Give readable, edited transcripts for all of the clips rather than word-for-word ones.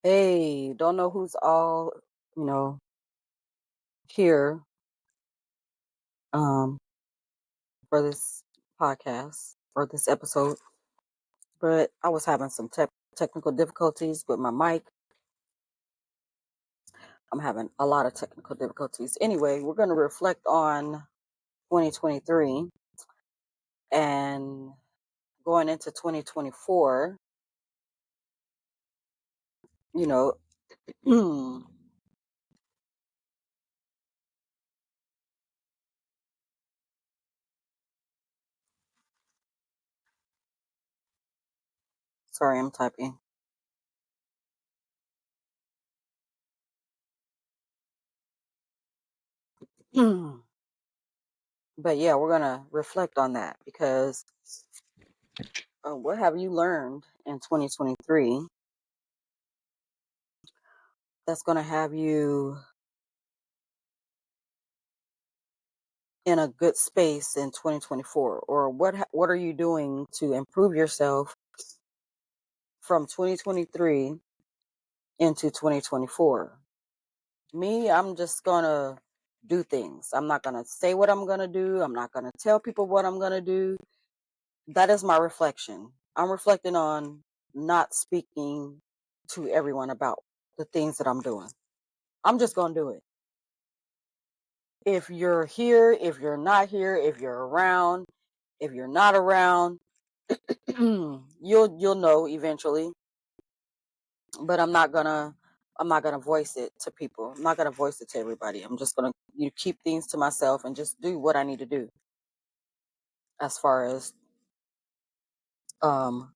Hey, don't know who's all, you know, here um for this podcast for this episode, but I was having some technical difficulties with my mic. I'm having a lot of technical difficulties. Anyway, we're going to reflect on 2023 and going into 2024, you know, sorry, I'm typing. But yeah, we're going to reflect on that because what have you learned in 2023 that's going to have you in a good space in 2024, or what are you doing to improve yourself from 2023 into 2024? Me, I'm just going to do things. I'm not going to say what I'm going to do. I'm not going to tell people what I'm going to do. That is my reflection. I'm reflecting on not speaking to everyone about the things that I'm doing. I'm just going to do it. If you're here, if you're not here, if you're around, if you're not around, you'll know eventually. But I'm not gonna voice it to people. I'm not gonna voice it to everybody. I'm just gonna keep things to myself and just do what I need to do as far as um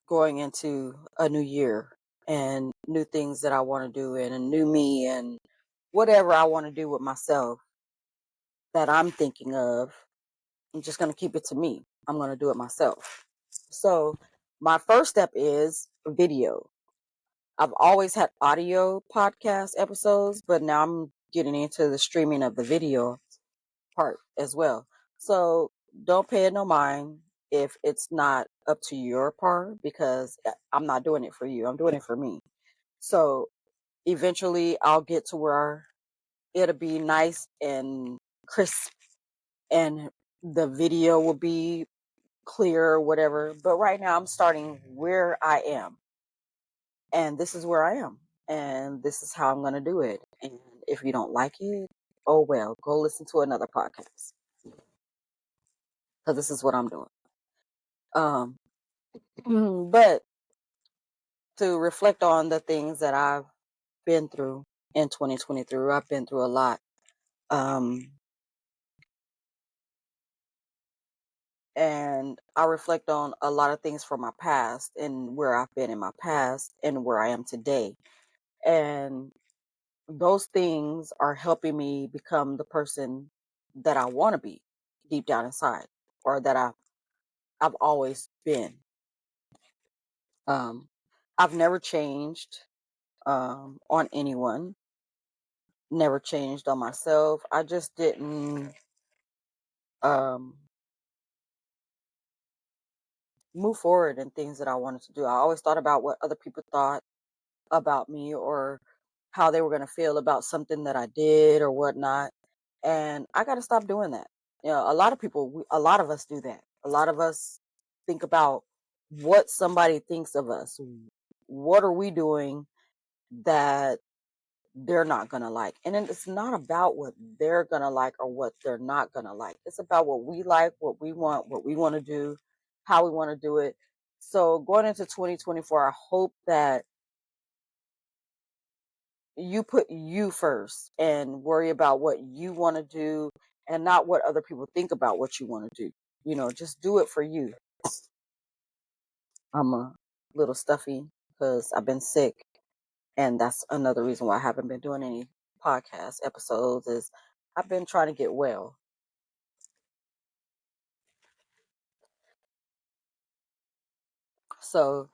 going into a new year and new things that I want to do and a new me and whatever I want to do with myself that I'm thinking of. I'm just gonna keep it to me. I'm gonna do it myself. So my first step is video. I've always had audio podcast episodes, but now I'm getting into the streaming of the video part as well. So don't pay it no mind if it's not up to your part because I'm not doing it for you. I'm doing it for me. So eventually I'll get to where it'll be nice and crisp and the video will be clear or whatever. But right now I'm starting where I am. And this is where I am. And this is how I'm going to do it. And if you don't like it, oh well, go listen to another podcast because this is what I'm doing. Um, but to reflect on the things that I've been through in 2023, I've been through a lot. Um, and I reflect on a lot of things from my past and where I've been in my past and where I am today. And those things are helping me become the person that I want to be deep down inside, or that I've always been. Um, I've never changed on anyone, never changed on myself. I just didn't um, move forward in things that I wanted to do. I always thought about what other people thought about me or how they were going to feel about something that I did or whatnot. And I got to stop doing that. You know, a lot of people, a lot of us do that. A lot of us think about what somebody thinks of us. What are we doing that they're not going to like? And then it's not about what they're going to like or what they're not going to like. It's about what we like, what we want to do, how we want to do it. So going into 2024, I hope that you put you first and worry about what you want to do and not what other people think about what you want to do. You know, just do it for you. I'm a little stuffy because I've been sick, and that's another reason why I haven't been doing any podcast episodes is I've been trying to get well. So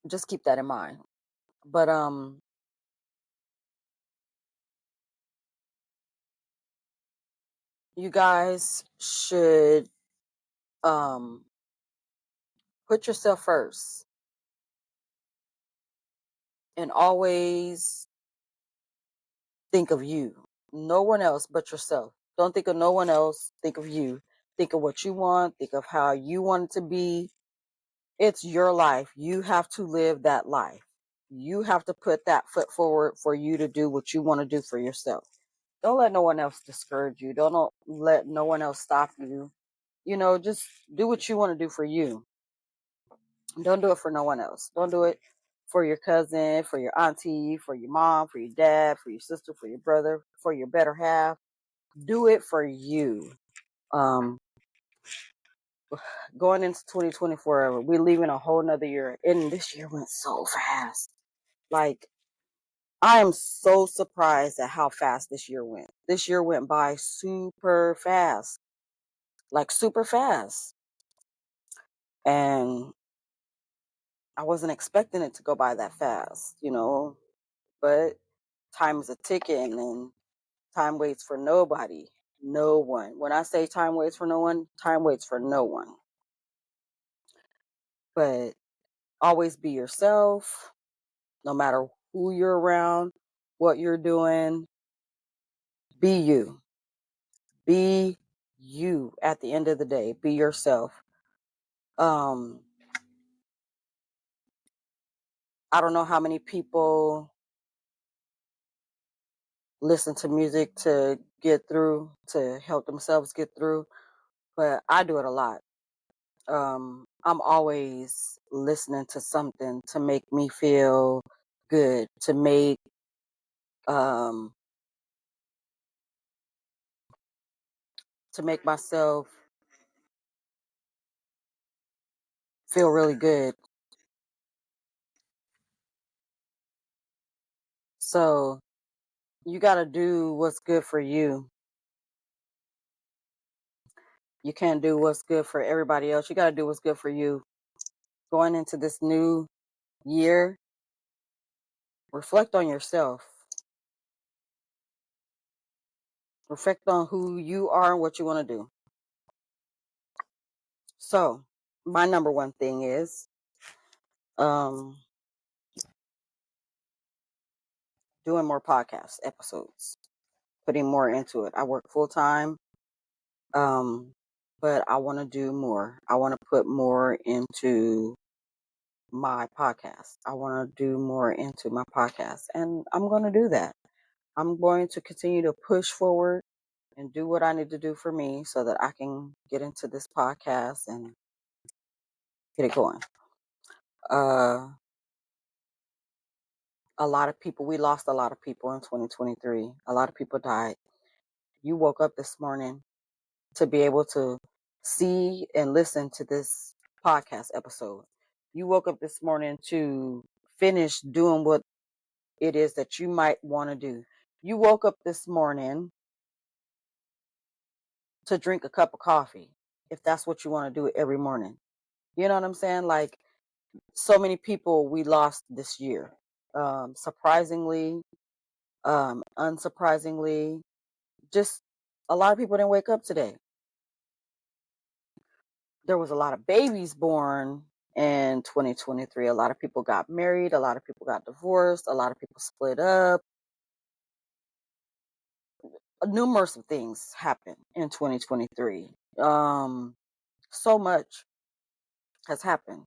just keep that in mind. But you guys should um put yourself first. and always think of you. No one else but yourself. Don't think of no one else. Think of you. Think of what you want. Think of how you want it to be. It's your life. You have to live that life. You have to put that foot forward for you to do what you want to do for yourself. Don't let no one else discourage you. Don't let no one else stop you. Just do what you want to do for you. Don't do it for no one else. Don't do it for your cousin, for your auntie, for your mom, for your dad, for your sister, for your brother, for your better half. Do it for you. Um, Going into 2024, we're leaving a whole nother year. And this year went so fast. Like, I am so surprised at how fast this year went. This year went by super fast. Like, super fast. And I wasn't expecting it to go by that fast, but time is a ticking and time waits for nobody. No one. When I say time waits for no one, time waits for no one. But always be yourself, no matter who you're around, what you're doing. Be you. Be you at the end of the day. Be yourself. Um, I don't know how many people listen to music to get through, to help themselves get through, but I do it a lot. I'm always listening to something to make me feel good, um, to make myself feel really good. So you got to do what's good for you. You can't do what's good for everybody else. You got to do what's good for you. Going into this new year, reflect on yourself. Reflect on who you are and what you want to do. So, my number one thing is um, doing more podcast episodes, putting more into it. I work full time, but I want to do more. I want to put more into my podcast. I want to do more into my podcast, and I'm going to do that. I'm going to continue to push forward and do what I need to do for me so that I can get into this podcast and get it going. Uh, a lot of people, we lost a lot of people in 2023. A lot of people died. You woke up this morning to be able to see and listen to this podcast episode. You woke up this morning to finish doing what it is that you might want to do. You woke up this morning to drink a cup of coffee, if that's what you want to do every morning. You know what I'm saying? Like, so many people we lost this year. Surprisingly, unsurprisingly, just a lot of people didn't wake up today. There was a lot of babies born in 2023. A lot of people got married. A lot of people got divorced. A lot of people split up. Numerous of things happened in 2023. So much has happened.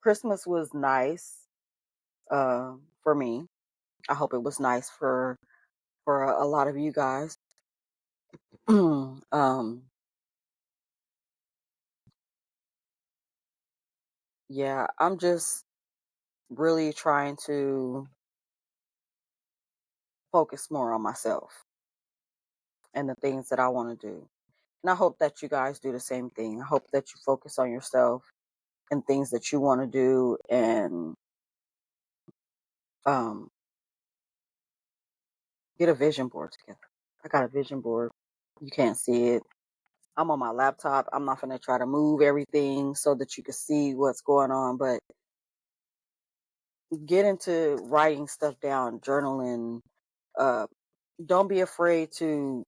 Christmas was nice for me. I hope it was nice for a lot of you guys. um, yeah, I'm just really trying to focus more on myself and the things that I want to do. And I hope that you guys do the same thing. I hope that you focus on yourself and things that you want to do and um, get a vision board together. I got a vision board. You can't see it. I'm on my laptop. I'm not going to try to move everything so that you can see what's going on, but get into writing stuff down, journaling. Uh, don't be afraid to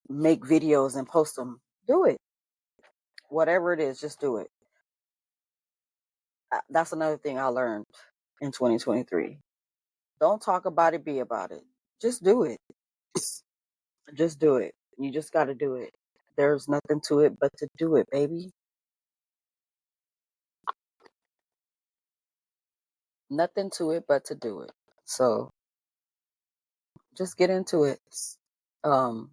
make videos and post them. Do it. Whatever it is, just do it. That's another thing I learned. in 2023. Don't talk about it, be about it. Just do it. Just do it. You just got to do it. There's nothing to it but to do it, baby. Nothing to it but to do it. So just get into it. Um,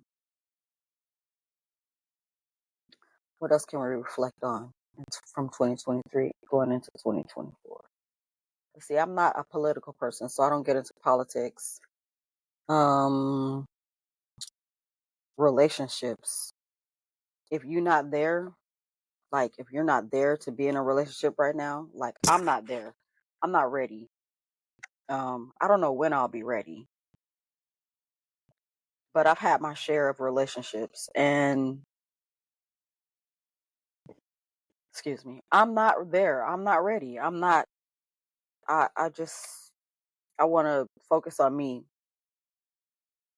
what else can we reflect on? It's from 2023 going into 2024. See, I'm not a political person, so I don't get into politics. Um, relationships. If you're not there, like if you're not there to be in a relationship right now, like I'm not there. I'm not ready. I don't know when I'll be ready, but I've had my share of relationships and excuse me, I'm not there. I'm not ready. I'm not I just I want to focus on me,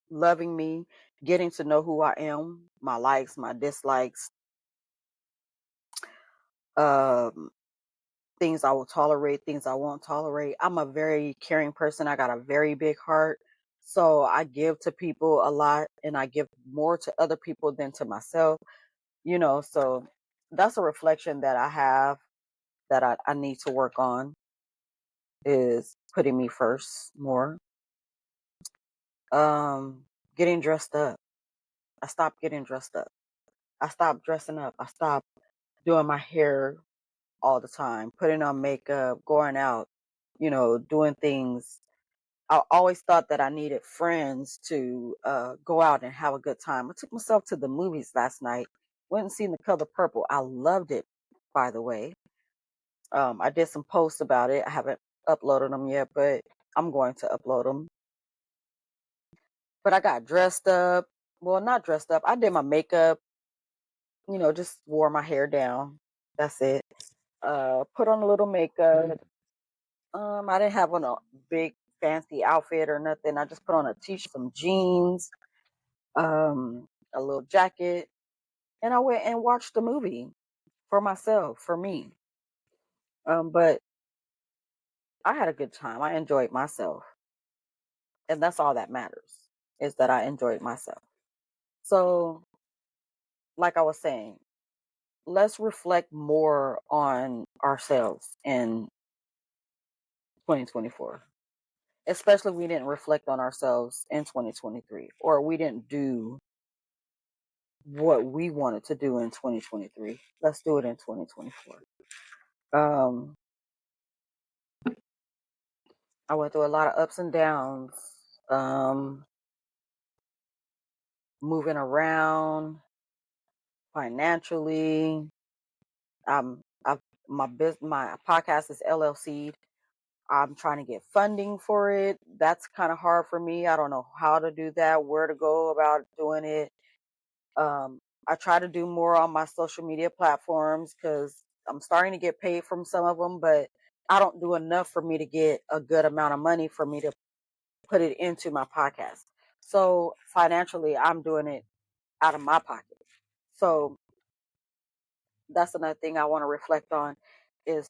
loving me, getting to know who I am, my likes, my dislikes, um things I will tolerate, things I won't tolerate. I'm a very caring person. I got a very big heart. So I give to people a lot and I give more to other people than to myself, so that's a reflection that I have that I need to work on is putting me first more. Um, getting dressed up. I stopped getting dressed up. I stopped dressing up. I stopped doing my hair all the time, putting on makeup, going out, doing things. I always thought that I needed friends to go out and have a good time. I took myself to the movies last night. Went and seen The Color Purple. I loved it, by the way. I did some posts about it. I haven't uploaded them yet, but I'm going to upload them. But I got dressed up. Well, not dressed up. I did my makeup, just wore my hair down. That's it. Put on a little makeup. I didn't have on a big fancy outfit or nothing. I just put on a t-shirt, some jeans, a little jacket, and I went and watched the movie for myself, for me. But I had a good time. I enjoyed myself, and that's all that matters is that I enjoyed myself. So, like I was saying, let's reflect more on ourselves in 2024. Especially we didn't reflect on ourselves in 2023, or we didn't do what we wanted to do in 2023. Let's do it in 2024. Um, I went through a lot of ups and downs, um, moving around financially. I've my podcast is LLC. I'm trying to get funding for it. That's kind of hard for me. I don't know how to do that, where to go about doing it. Um, I try to do more on my social media platforms because I'm starting to get paid from some of them, but I don't do enough for me to get a good amount of money for me to put it into my podcast. So financially, I'm doing it out of my pocket. So that's another thing I want to reflect on is